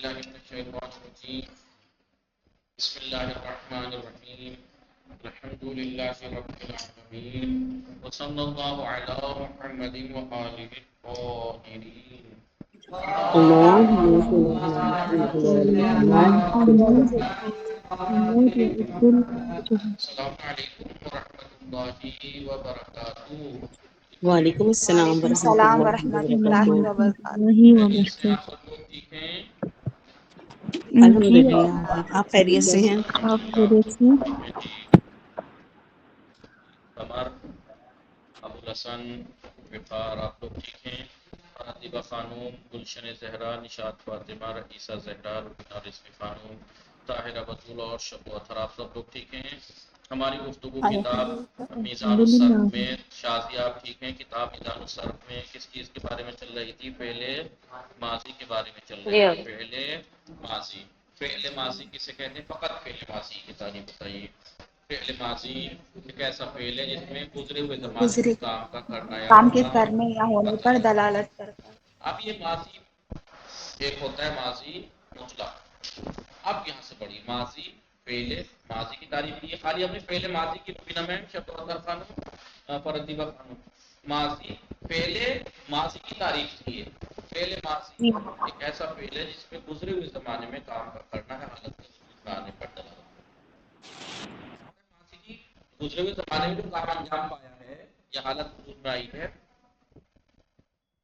باللہ من الشیطان الرجیم بسم اللہ الرحمن الرحیم الحمد للہ رب العالمین وصلی اللہ علی محمد وآلہ الطاہرین اللهم صل على محمد وعلى السلام علیکم ورحمۃ اللہ وبرکاتہ. وعلیکم السلام وعلیکم ورحمۃ السلام اللہ ورحمۃ اللہ وبرکاتہ. وبرکاتہ. خیریت سے آپ سب لوگ ٹھیک ہیں؟ الحمدللہ آپ خیریت سے ہیں؟ آپ خیریت سے؟ جی قمر، ابوالحسن، وقار، آپ لوگ ٹھیک ہیں؟ عاطفہ خانوم، گلشن زہرا، نشاط فاطمہ، رئیسہ زہرا، ربینہ رزقی خانوم، طاہرہ بطول اور شب اطہر، آپ سب لوگ ٹھیک ہیں؟ ہماری گفتگو کتاب میزان الصرف میں شاذی آپ ٹھیک ہیں؟ کتاب میزان الصرف میں کس چیز کے بارے میں چل رہی تھی؟ پہلے ماضی کے بارے میں چل رہی تھی. پہلے ماضی، فعل ماضی کسے کہتے ہیں؟ فقط فعل ماضی کی تعریف بتائیے. فعل ماضی ایک ایسا فعل ہے جس میں گزرے ہوئے زمانے گزرے میں کام کا کرنا یا کام کے ہونا کرنے یا ہونے پر بتایا. دلالت کرتا ہے. اب یہ ماضی ایک ہوتا ہے ماضی مطلق. اب یہاں سے پڑھیے ماضی فعل ماضی کی تعریف کی ہے. خالی ہم نے فعل ماضی کی بنا میں شبدر خانم فردیبہ خانم ماضی فعل ماضی کی تعریف کی ہے. فعل ماضی جی ایک ایسا فعل ہے جس میں گزرے ہوئے زمانے میں کام کا کرنا ہے حالت کے وجود میں آنے پر دلالت. ماضی کی گزرے ہوئے زمانے میں جو کام انجام پایا ہے یا حالت وجود میں آئی ہے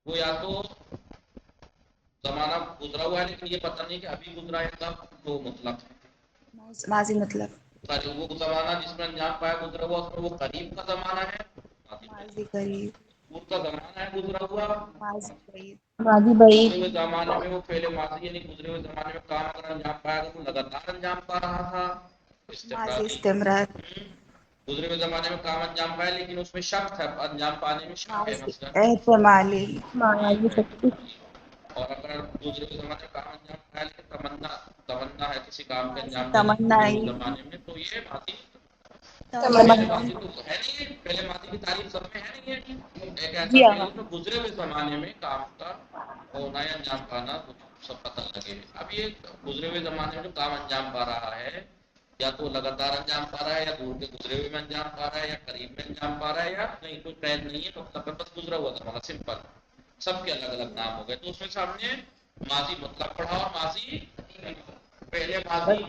وہ یا تو زمانہ گزرا ہوا ہے لیکن یہ پتہ نہیں کہ ابھی گزرا ہے کب، تو مطلق ہے. ماضی مطلب وہ زمانہ جس میں انجام پایا گزرا ہوا اس میں وہ قریب کا زمانہ ہے ماضی قریب، دور کا زمانہ ہے گزرا ہوا. ماضی بعید، گزرے ہوئے زمانے میں وہ فعل ماضی یعنی گزرے ہوئے زمانے میں کام اگر انجام پایا تو وہ لگاتار انجام پا رہا تھا ماضی استمراری. استمرار، گزرے ہوئے زمانے میں کام انجام پایا لیکن اس میں شک تھا انجام پانے میں شک ہے ماضی مثلا. احتمالی، اور اگر گزرے ہوئے زمانے میں کام انجام پایا لیکن تمنا ہے کسی کام کے ماضی انجام دینے کی گزرے تمنائی، ہوئے زمانے میں تو یہ ماضی پہلے تمنا. ماضی تو ہے نہیں ہے. پہلے ماضی کی تعریف سب میں ہے نہیں ہے. ایک ایسا جی فعل آقا. ہے جو گزرے ہوئے زمانے میں کام کا ہونا یا انجام پانا سب پتہ لگے. اب یہ گزرے ہوئے زمانے میں جو کام انجام پا رہا ہے یا تو لگاتار انجام پا رہا ہے یا دور کے گزرے ہوئے میں انجام پا رہا ہے یا قریب میں انجام پا رہا ہے یا نہیں کوئی قید نہیں ہے. مطلب بس گزرا ہوا زمانہ سمپل. سب کے الگ الگ نام ہو گئے. تو اس میں سامنے ماضی مطلق پڑھا اور ماضی پہلے ماضی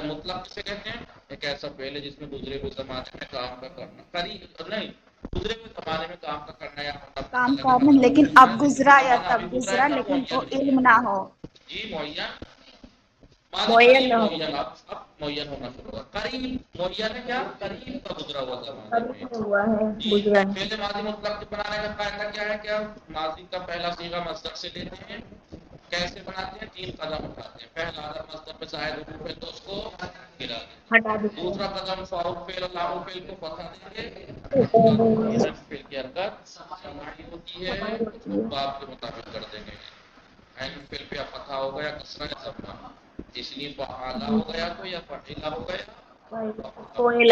مطلق کسے کہتے ہیں؟ ایک ایسا فعل ہے جس میں گزرے ہوئے زمانے میں کام کا کرنا قریب نہیں گزرے ہوئے زمانے میں کام کا کرنا یا ہونا پتہ کام لگے کرنے حالت لیکن وجود اب میں لیکن وہ گزرا یا زمانہ تب ابھی گزرا ہے گزرا تب لیکن وہ معین نہیں علم ہے. نہ ہو. جی معین ماضی قریب معین اب معین ہونا شروع ہوا. قریب معین ہے کیا؟ قریب کا گزرا ہوا زمانے میں. جی پہلے ماضی مطلق بنانے کا قاعدہ کیا ہے؟ کیا ماضی کا پہلا صیغہ مصدر سے لیتے ہیں. کیسے بناتے ہیں؟ 3 قدم اٹھاتے ہیں. پہلا قدم مصدر پہ زائد حروف ہے تو اس کو گرا دیں. دوسرا قدم فاعل فعل لام فعل کو فتح دیں گے. فعل کی حرکت سماعی ہوتی ہے اس کو باب کے مطابق کر دیں گے. عین فعل پہ فتح ہو گیا کسرہ یا ضمہ. اس لیے فعالا ہو گیا تو یا فعیلا ہو گیا.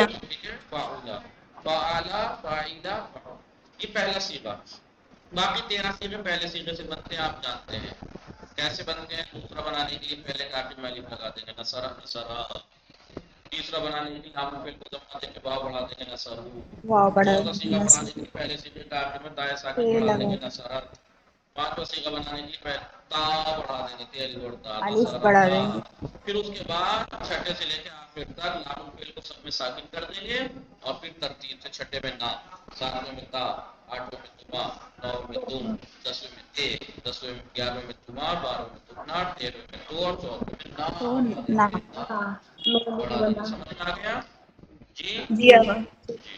ٹھیک ہے فعولا فعالا فعیلا یہ پہلا صیغہ. باقی 13 صیغے پہلے صیغے سے بنتے ہیں آپ جانتے ہیں. کیسے بنتے ہیں؟ دوسرا بنانے کے لیے پہلے کافی میں الف لگا دیں گے نصرہ نصرہ. تیسرا بنانے کے لیے لام فعل کو ضمہ دے کے واو بڑھا دیں گے نصرہ. واو بڑا چوتھا صیغہ نصب بنانے کے لیے پہلے صیغے کا آخر میں دایا ساکن تے بڑھا دیں لگا گے نصرہ. پانچواں صیغہ بنانے کے لیے تا بڑھا دیں گے تیل بڑھتا الف نصرہ بڑھا تا. دیں گے. پھر اس کے بعد چھٹے سے لے کے آخر تک لام فعل کو سب میں ساکن کر دیں گے اور پھر ترتیب سے چھٹے میں نا، ساتویں میں تا، آٹھویں میں تما، نویں میں تم، 10ویں میں تے، 11ویں میں تما، 12ویں میں تمنا، 13ویں میں تو اور 14ویں میں نا تو بڑھا نہ دیں گے تا. بڑھا دیں گے. سمجھ میں آ گیا؟ جی جی آقا. جی.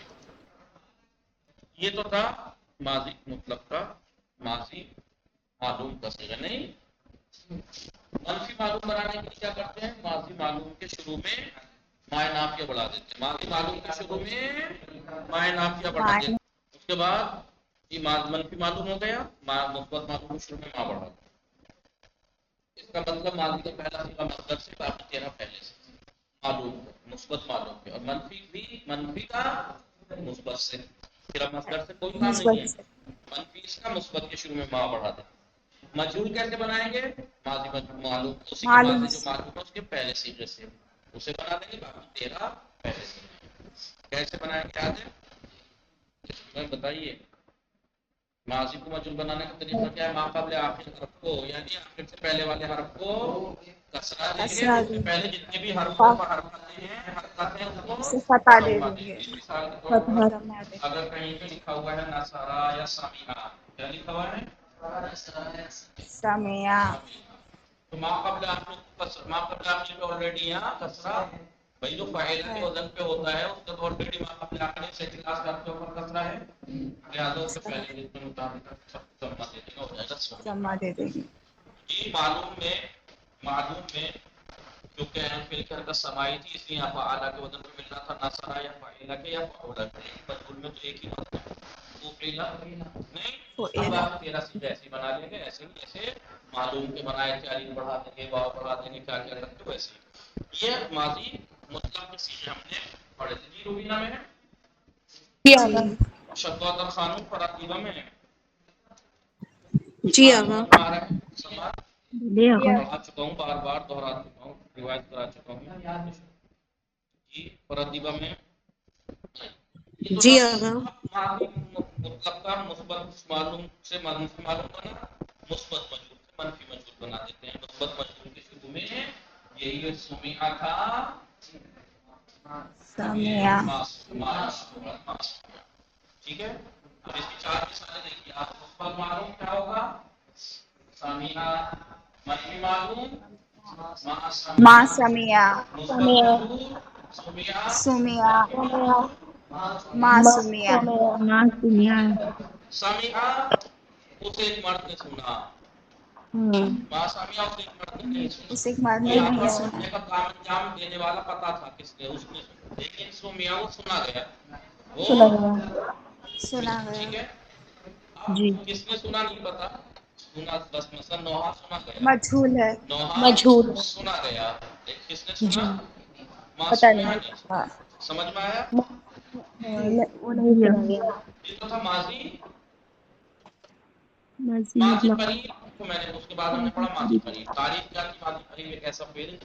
یہ تو تھا ماضی مطلق کا ماضی معلوم کا صیغہ. نہیں منفی معلوم بنانے کے لیے کیا کرتے ہیں؟ ماضی معلوم کے شروع میں مائے نافیہ بڑھا دیتے ہیں. ماضی معلوم کے شروع میں مائے نافیہ بڑھا دیتے ہیں. اس کے بعد یہ منفی معلوم ہو گیا مثبت معلوم کے شروع میں ماں بڑھا دیا. اس کا مطلب ماضی کا پہلا صیغہ مصدر سے باقی 13 پہلے سے معلوم ہے مثبت معلوم ہے. اور منفی بھی منفی کا مثبت سے. پھر اب مصدر سے کوئی کام نہیں ہے. مثبت منفی اس کا مثبت کے شروع میں ماں بڑھا دیں. مجھول کیسے بنائیں گے؟ ماضی معلوم اسی کے معلوم بعد جو معلوم ہے اس کے پہلے سیغے سے اسے بنا دیں گے، باقی 13 پہلے سے کیسے بنائیں گے یاد ہے؟ بتائیے ماضی کو مجھول بنانے کا طریقہ کیا ہے؟ ما قبل آخر حرف کو یعنی آخر سے پہلے والے حرف کو کسرہ دیں گے، کسرہ اس سے دیں پہلے جتنے بھی حرف گے، حرکتیں ہیں ان کو اسے فتح دے ضمہ دیں دیں گے، گے۔ مثال کے طور پر ضمہ دیں اگر کہیں پہ لکھا ہوا ہے نصارا یا سمیعہ، کیا لکھا ہوا ہے؟ سمیع، تو ما قبل آخر ما قبل آخر پہ آلریڈی یہاں کسرہ بھائی جو فاعل کے وزن پہ ہوتا ہے اس کا آلریڈی ما قبل آخر سے کلاس کرتے اوپر کسرہ ہے، لہٰذا اس سے پہلے جتنے مطابق ضمہ دے دینا ہو جائے گا ضمہ دے دیں گے۔ یہ معلوم میں جو کہ فعل کر کا سمائی تھی اس لیے یہاں پر اعلیٰ کے وزن پہ ملنا تھا نصرہ یا فاعلہ کے یا فعولہ کے، مجھول میں تو ایک ہی وزن ہے وہ فعلہ نہیں، اب فعیلہ، آپ 13 سیدھے ایسے بنا لیں گے، ایسے ہی جیسے معلوم کے بنائے تھے الف بڑھا دیں گے واو بڑھا دیں گے کیا کیا کرتے ہو ویسے ہی۔ یہ ماضی مطلق کے سیغے ہم نے پڑھے تھے جی روبینہ میں ہے، جی جی آغا، شدوات الخانون پراتیبہ میں ہے، جی بات آغا، سمجھ میں آ رہا ہے سماعت جی آغا، پڑھا چکا ہوں، بار بار دہرا چکا ہوں، روایت کرا چکا ہوں جی پراتیبہ میں یہ تو جی تھا آغا، ماضی مطلق کا مثبت معلوم سے منفی معلوم بنا، مثبت مجھول سے منفی مجھول بنا دیتے ہیں۔ مثبت مجھول کے شروع میں یہی سمیعہ تھا، سمیع، یہ معصومہ ٹھیک ہے۔ اب اس کی 4 مثالیں دیکھیے آپ، مثبت معلوم کیا ہوگا؟ سمیعہ، منفی معلوم ما ما سمیعہ، سمیع، مثبت مجھول سمیعہ، سمیع، منفی مجھول ما سمیع، سمیعہ اسے ایک مرد نے سنا، ما سمیعہ اسے ایک مرد نے نہیں سنا، اسے ایک مرد تو نے یہاں نہیں پر سنا، سننے کا کام انجام دینے والا پتا تھا کس نے، اس نے سنا، لیکن سمیعہ وہ سنا گیا وہ سنا گیا، ٹھیک ہے۔ اب جی، کس نے سنا نہیں پتا، سنا بس مثلا نوحہ سنا گیا، مجھول ہے، نوحہ سنا گیا لیکن کس نے سنا؟ معصومیہ نے ہاں، سمجھ میں آیا؟ وہ نہیں سنا گیا، یہ تو تھا ماضی مطلب قریب کو میں نے اس کے بعد ہم نے پڑھا ماضی قریب، تعریف کیا تھی ماضی قریب ایک ایسا فعل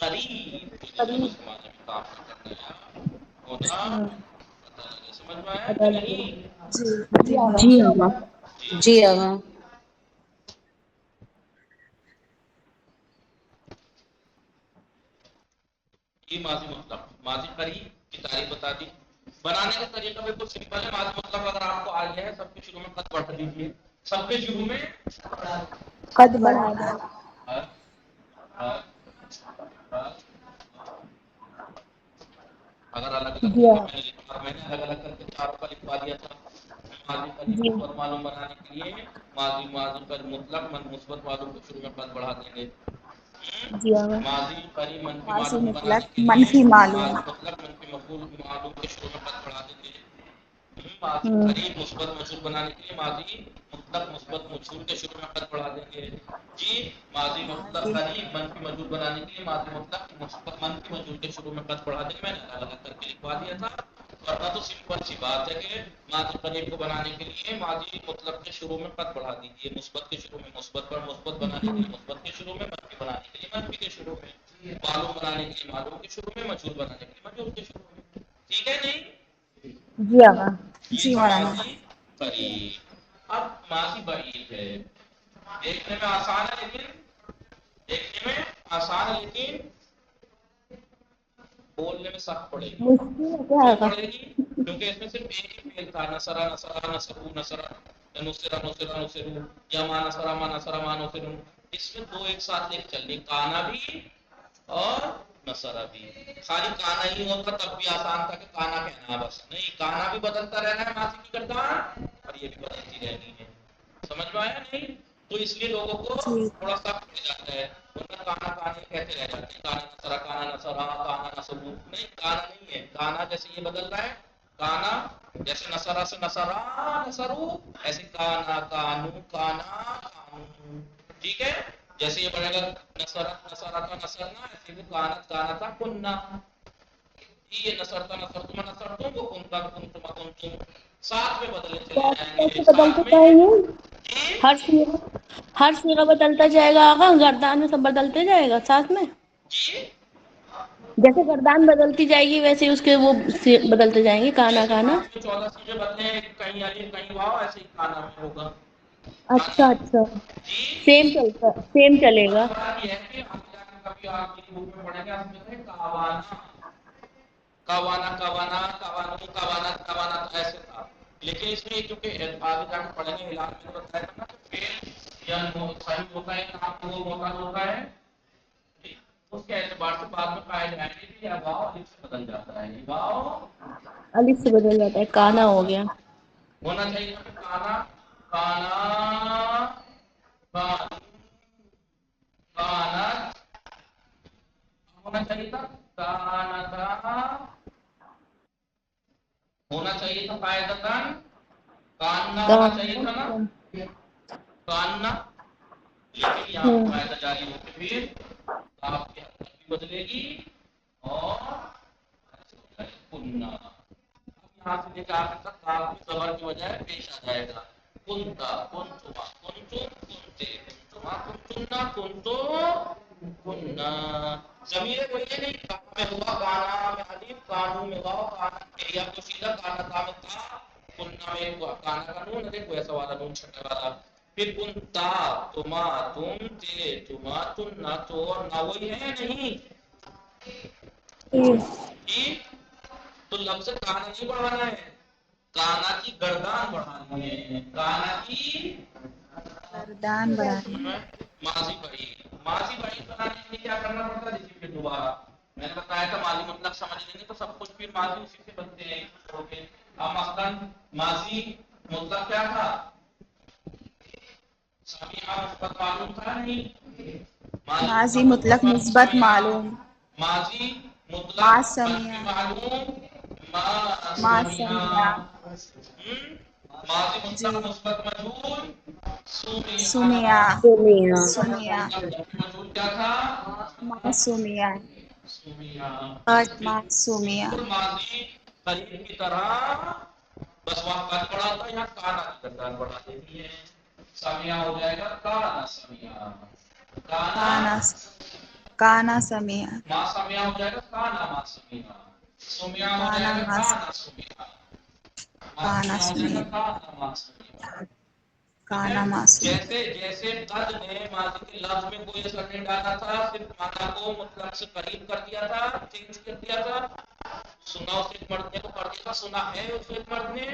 قریب جو اس ماضی میں کام کرنے یا ہونا پتہ لگے، سمجھ میں آیا کہ نہیں؟ جی، جی آغا، جی جی آغا، یہ ماضی مطلق، ماضی قریب کی تعریف بتا دی، بنانے کا طریقہ بالکل سمپل ہے۔ ماضی مطلق اگر آپ کو آ گیا ہے سب کے شروع میں قد پڑھ دیجیے، سب کے شروع میں قد بڑھا دیں، ہر ہر ہر اگر الگ الگ جگہ میں نے لکھا، میں نے الگ الگ کر کے چاروں کا لکھوا دیا تھا۔ ماضی قریب مثبت معلوم بنانے کے لیے ماضی پر مطلق مثبت معلوم کو شروع میں قد بڑھا دیں گے۔ جی آغا، ماضی قریب منفی ماضی معلوم مطلق بنانے کے لیے منفی معلوم، ماضی مطلق منفی مفعول معلوم کے شروع میں قد بڑھا دیں گے۔ ماضی قریب مثبت مجھول بنانے کے لیے ماضی مطلق مثبت مجھول کے شروع میں قد بڑھا دیں گے جی۔ ماضی مطلق ماضی قریب منفی مجھول بنانے کے لیے ماضی مطلق مثبت منفی مجھول کے شروع میں قد بڑھا دیں گے، میں نے الگ الگ کر کے لکھوا دیا تھا، ورنہ تو سمپل سی بات ہے کہ ماضی قریب کو بنانے کے لیے ماضی مطلق کے شروع میں قد بڑھا دیجیے، مثبت کے شروع میں مثبت پر، مثبت بنانے کے لیے مثبت کے شروع میں، منفی بنانے کے لیے منفی کے شروع میں، معلوم بنانے کے لیے معلوم کے شروع میں، مجھول بنانے کے لیے مجھول کے شروع میں، ٹھیک ہے نہیں؟ جی آغا، یہ جی تھا مولانا، ماضی قریب۔ اب ماضی بعید ہے، دیکھنے میں آسان ہے دیکھنے میں آسان ہے لیکن بولنے میں سخت پڑے گی۔ مشکل ہے کیا کیوں آغا؟ پڑے گی؟ کیونکہ اس میں صرف ایک ہی فعل تھا، نصرہ نصرہ نصرو نصرہ، یا نصرہ نصرہ نصرو، یا ما نصرہ ما نصرہ ما نصرو، اس میں دو ایک ساتھ لے چل رہی، کانا بھی اور نصرہ بھی۔ خالی کانا ہی ہوتا تب بھی آسان تھا کہ کانا کہنا ہے، بس نہیں، کانا بھی بدلتا رہنا ہے ماضی کی کردار اور یہ بھی بدلتی رہنی ہے، سمجھ میں آیا نہیں؟ تو اس لیے لوگوں کو جی، تھوڑا سخت ہو جاتا ہے، ورنہ کانا کانے کہتے رہ جاتے ہیں، کانا نصرہ کانا نصرہ کانا نصرو، نہیں کانا نہیں ہے، کانا جیسے یہ بدل رہا ہے، کانا جیسے نصرہ سے نصرہ نصرو، ایسے کانا کانو کانا کانو، ٹھیک ہے؟ جیسے یہ بڑھے گا نصرہ نصرہ کا نصرنا، ایسے وہ کانت کانا تھا کننا، یہ نصرتا نصرتما نصرتم کو کنتا کنتما کنتم ساتھ میں بدلے چلے جائیں گے کیسے ساتھ بدلتے میں جائیں گے؟ جی ہر سیرا بدلتا جائے گا آقا، گردان میں سب بدلتے جائے گا ساتھ میں؟ جی جیسے گردان بدلتی جائے گی ویسے اس کے وہ بدلتے جائیں گے کانا جیسے کانا؟ ماضی میں 14 چیزیں بدلے ہیں، کہیں علی کہیں واو، ایسے ہی کانا میں ہوگا اچھا کانا اچھا، جی سیم چلتا، سیم چلے گا۔ بات یہ ہے کہ ہم جا کے کبھی آپ کی بک میں پڑھیں گے اس میں ہے کاوانا کاوانا کاوانا کاوانا کاوانا کاوانا ایسے تھا، لیکن اس میں کیونکہ آگے جا کے پڑھیں گے علاج میں بتایا تھا نا کہ فعل یا صحیح ہوتا ہے نام وہ ہوتا ہوتا ہے، اس کے اعتبار سے بعد میں پائے جائیں گے کہ یہ واو الف سے بدل جاتا ہے، یہ واو الف سے بدل جاتا ہے، کانا ہو گیا۔ ہونا چاہیے کہ کانا کانا کان کانت ہونا چاہیے تھا کانتا ہونا چاہیے تھا قاعدتاً کاننا ہونا چاہیے تھا نا کاننا، لیکن یہاں پہ قاعدہ جاری ہو کے پھر آپ کی حرکت بھی بدلے گی اور کننا یہاں سے لے کے آخر تک کاف کی زبر کی بجائے پیش آ جائے گا کنتا کنتما کنتم کنتے کنتما کنتنا کنتو کننا، ضمیر وہی ہے نہیں، کہاں میں ہوا کانا میں الف کانو میں واو کانا یا تو سیدھا کانا تھا میں تھا کننا میں کانا کا نون دیکھو ایسا والا نون چھٹے والا، پھر کنتا تما تم تے تما تم نہ تو اور نہ وہی ہے نہیں ٹھیک، تو لفظ کانا نہیں بڑھانا ہے، کانا کی گردان بڑھانی ہے، کانا کی گردان بڑھانی ماضی بعید بنانے کے لیے کیا کرنا پڑتا ہے؟ دیکھیے پھر دوبارہ میں نے بتایا تھا ماضی مطلق سمجھ لیں گے تو سب کچھ پھر ماضی اسی سے بنتے ہیں اب مثلا ماضی مطلق کیا تھا؟ سمیعہ مثبت معلوم تھا نہیں، ماضی ماضی مطلق مطلق مثبت سمیعہ، معلوم ماضی ما مطلق منفی سمیع معلوم ما ما سمیعہ، سمیع ماضی جی مطلق مثبت مجهول سمیعہ، سمیع سمیہ سمیع مطلق منفی مجهول کیا تھا؟ ما سمیع سمیعہ، ما سمیع بالکل ماضی قریب کی طرح، بس وہاں قد بڑھا تھا یہاں کانا کی گردان بڑھا دیتی ہے، سمیعہ ہو جائے گا کانا سمیعہ، کانا کانا سمیع ما سمیعہ ہو جائے گا کانا ما سمیعہ، سمیعہ ہو کانا جائے گا ما کانا سمیعہ، ما کانا سمیعہ ہو جائے گا سمیع کانا ما سمیعہ، ٹھیک ہے؟ کانا ما سمیع جیسے جیسے قد نے ماضی کے لفظ میں کوئی اثر نہیں ڈالا تھا، صرف مانا کو مطلب سے قریب کر دیا تھا، چینج کر دیا تھا، سنا اس ایک مرد نے کو کر دیا تھا، سنا ہے اس ایک مرد نے،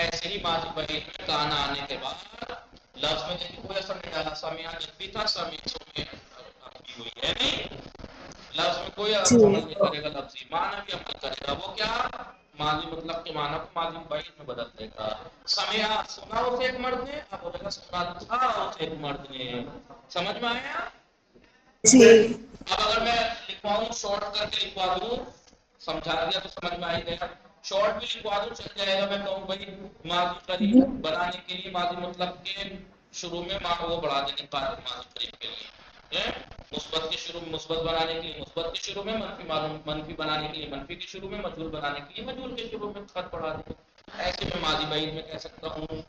ایسے ہی ماضی بعید میں کانا آنے کے بعد لفظ میں دیکھیں کوئی اثر نہیں ڈالا، سمیعہ جب بھی تھا سمیعہ میں کی ہوئی ہے نہیں، لفظ میں کوئی جی عمل نہیں کرے گا، لفظی معنی بھی عمل کرے گا، وہ کیا ماضی مطلق کے معنی کو ماضی بعید میں بدل دے گا، سمیعہ سنا اس ایک مرد نے، اب ہو جائے گا سنا تھا اس ایک مرد نے، سمجھ میں آیا؟ جی اب اگر میں لکھواؤں شارٹ کر کے لکھوا دوں، سمجھا دیا تو سمجھ میں آ ہی گیا، شارٹ بھی لکھوا دوں چل جائے گا، میں کہوں بھائی ماضی جی قریب بنانے کے لیے ماضی مطلب کے شروع میں وہ بڑھا دیں گے ماضی قریب کے لیے، مثبت کے شروع میں مثبت بنانے کے لیے مثبت کے شروع میں منفی معلوم منفی بنانے کے لیے منفی کے شروع میں مجهول بنانے کے لیے مجهول کے شروع میں خط بڑھا دیں، ایسے میں ماضی بعید میں کہہ سکتا ہوں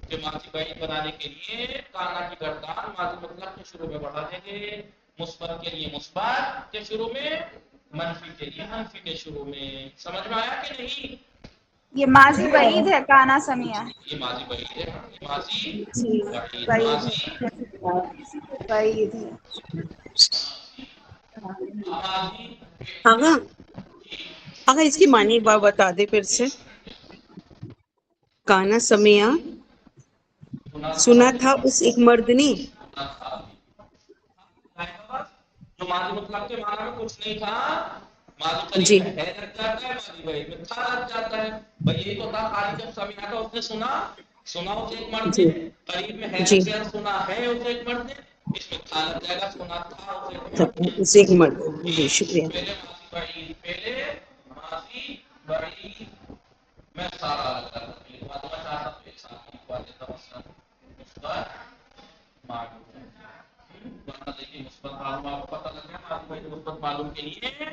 کہ ماضی بعید بنانے کے لیے کانا کی گردان ماضی مطلق کے شروع میں بڑھا دیں گے، مثبت کے لیے مثبت کے شروع میں، منفی کے لیے منفی کے شروع میں، سمجھ میں آیا کہ نہیں؟ یہ ماضی بعید ہے کانا سمیع یہ ماضی بعید ہے، یہ ماضی جی بعید بعید ماضی ہے بعید ہے ماضی آغا آغا اس کی معنی ایک بار بتا دے پھر سے۔ کانا سمیع سنا تھا اس ایک مرد نے، جو ماضی مطلق کے معنی میں کچھ نہیں تھا، ماضی قریب جی میں ہے لگ جاتا ہے، ماضی بعید میں تھا لگ جاتا ہے، بھائی یہی تو تھا خالی جب سمیع تھا اس نے سنا، سنا اس ایک مرد نے، جی قریب میں ہے جی لگ گیا سنا ہے اس ایک مرد نے، اس میں تھا لگ جائے گا سنا تھا اس ایک تب مرد نے، اس ایک مرد، جی شکریہ۔ پہلے ماضی بعید پہلے ماضی بعید میں سارا لگا لکھوا دوں، چاہتا ہوں ایک ساتھ لکھوا دیتا ہوں مثبت معلوم، ورنہ دیکھیے مثبت معلوم آپ کو پتہ لگ گیا ماضی بعید مثبت معلوم کے لیے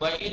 بعید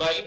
بعید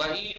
بعید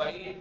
بعید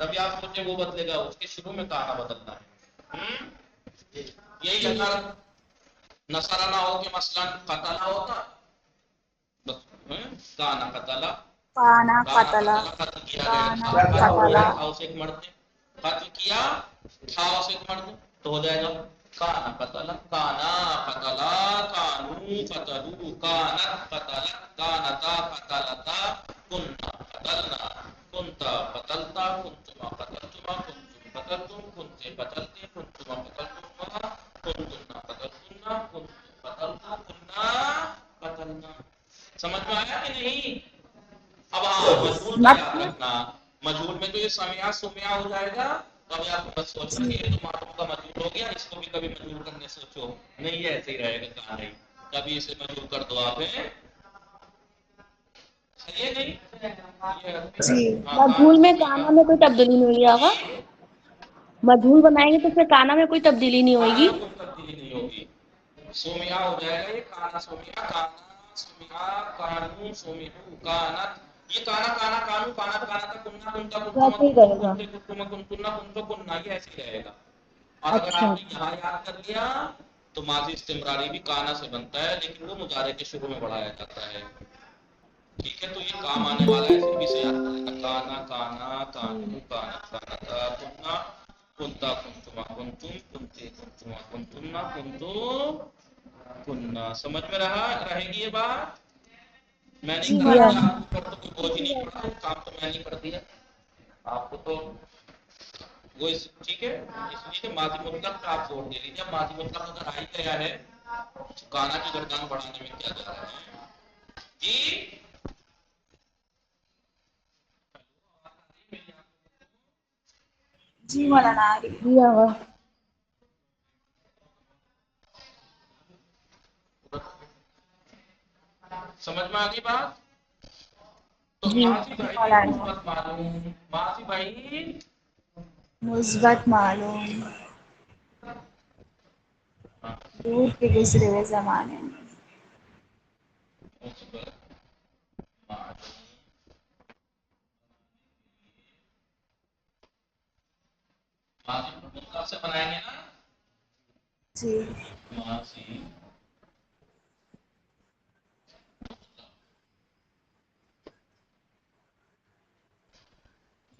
تبھی آپ سوچیں وہ بدلے گا، اس کے شروع میں کانا بدلنا ہے. یہی اگر نصرہ نہ ہو کہ مثلا قتل ہوتا، کانا قتل، کانا قتل، قتل کیا کانا گیا قتل، تھا اسے ایک مرد نے، قتل کیا تھا اسے ایک مرد نے، تو ہو جائے گا کانا قتل، کانا قتلا، کانو قتلو، کانت قتلت، کانتا قتلتا، کنتا قتلنا، کنتا قتلتا، کنتما قتلتما، کنتم قتلتم، کنتے قتلتے، کنتما قتلتما، کنتنا قتلتنا، کنتم قتلتا، کننا قتلنا. سمجھ میں آیا کہ نہیں؟ اب ہاں مجہول کا یاد رکھنا، مجہول میں تو یہ سمیا سمیا ہو جائے گا. تو ابھی آپ کو بس سوچنا کہ یہ تو معلوم کا مجہول ہو گیا، اس کو بھی کبھی مجہول کرنے سوچو نہیں، یہ ایسے ہی رہے گا، کہاں نہیں کبھی اسے مجہول کر دو آپ. صحیح ہے نہیں؟ جی. مجھول میں کانا میں کوئی تبدیلی نہیں ہوگی آقا؟ مجھول بنائیں گے تو پھر کانا میں کوئی تبدیلی نہیں ہوئے گی؟ کوئی تبدیلی نہیں ہوگی. سومیا ہو جائے گا، یہ کانا سومیا، کانا سومیا، کانو سومیو، کانت. یہ کانا کانا کانو، کانا کانا کا کننا کنتا کنتما ویسے ہی کنتو رہے گا. کنتے کنتما کنتنا کنتو کننا، یہ ایسے ہی رہے گا. اور اگر اچھا آپ نے یہاں یاد کر لیا تو ماضی استمراری بھی کانا سے بنتا ہے، لیکن وہ مضارع کے شروع میں بڑھایا جاتا ہے. ٹھیک ہے، تو یہ کام آنے والا ہے، اس بھی سے یاد کر لینا. کانا کانا، کانو کانت، کانتا کننا، کنتا کنتما کنتم، کنتے کنتما کنتنا، کنتو کننا. سمجھ میں رہے گی یہ بات؟ میں نہیں جی کر دیا مولانا. آپ کو، تو کوئی بوجھ ہی نہیں پڑا، کام تو میں نہیں کر دیا آپ کو. تو وہ ٹھیک ہے، اس لیے کہ ماضی مطلق کا آپ زور دے لیجیے. ماضی مطلق اگر آ ہی گیا ہے، کانا کی گردان بڑھانے میں کیا جا رہا ہے جی. جی مولانا آ رہی ہے. جی آقا. سمجھ میں آگئی بات؟ تو جی. ماضی جی بھائی مولانا. مثبت معلوم، ماضی بھائی مثبت معلوم، دور کے گزرے ہوئے زمانے میں. مثبت معلوم ماضی مطلب سے بنائیں گے نا. جی. ماضی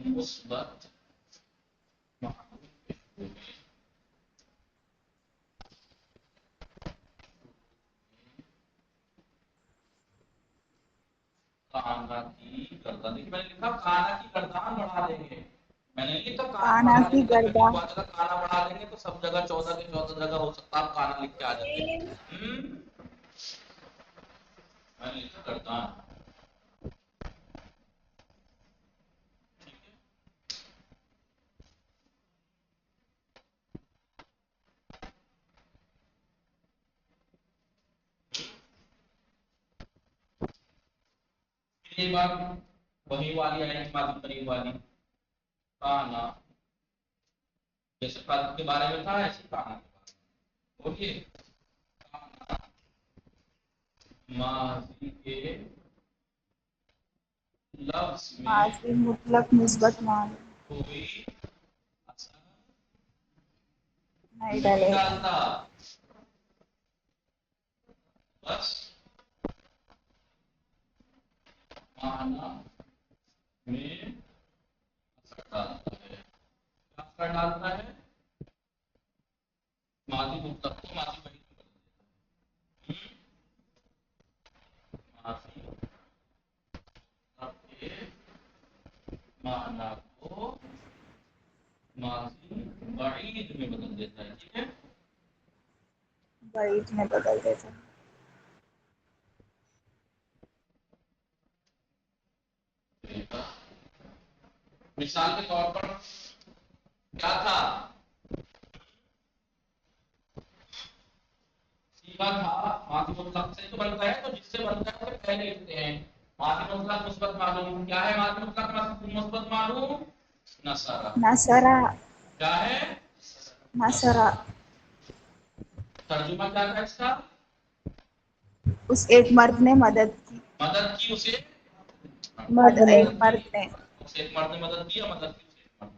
مثبت معلوم کانا کی گردان. دیکھیے میں نے لکھا کانا کی گردان بڑھا دیں گے، میں نے لکھا کانا کانا بڑھا دیں کی گے. جب میں گردان. لکھوا دیتا کانا بڑھا دیں گے تو سب جگہ 14 کے 14 جگہ ہو سکتا آپ کانا لکھ کے آ جاتے. میں نے لکھا گردان. یہ بات وہی والی آئے گی، ماضی قریب والی. کانا جیسے قلب کے بارے میں تھا، ایسے کانا کے بارے میں بولیے. کانا ماضی کے لفظ میں ماضی مطلق مثبت معلوم کوئی اثر نہیں نہیں ڈلے گا. ڈالتا، بس معنی میں اثر ڈالتا ہے. کیا اثر ڈالتا ہے؟ ماضی مطلق کو ماضی بھائی میں بدل دیتا ہے. ماضی مطلق کے معنی کو ماضی بعید میں بدل دیتا ہے. ٹھیک ہے، بعید میں بدل دیتا. مثال کے طور پر کیا تھا؟ سیدھا تھا. ماضی مطلق سے تو بنتا ہے، تو جس سے بنتا ہے اسے پہلے لکھتے ہیں. ماضی مطلق مثبت معلوم کیا ہے؟ ماضی مطلق مثبت معلوم نصرہ. نصرہ. کیا ہے؟ نصرہ. نصرہ. ترجمہ کیا تھا اس کا؟ اس ایک مرد نے مدد کی. مدد کی اسے، مرد نے. ایک مرد نے. اسے ایک مرد نے مدد کی یا مدد کی اسے ایک مرد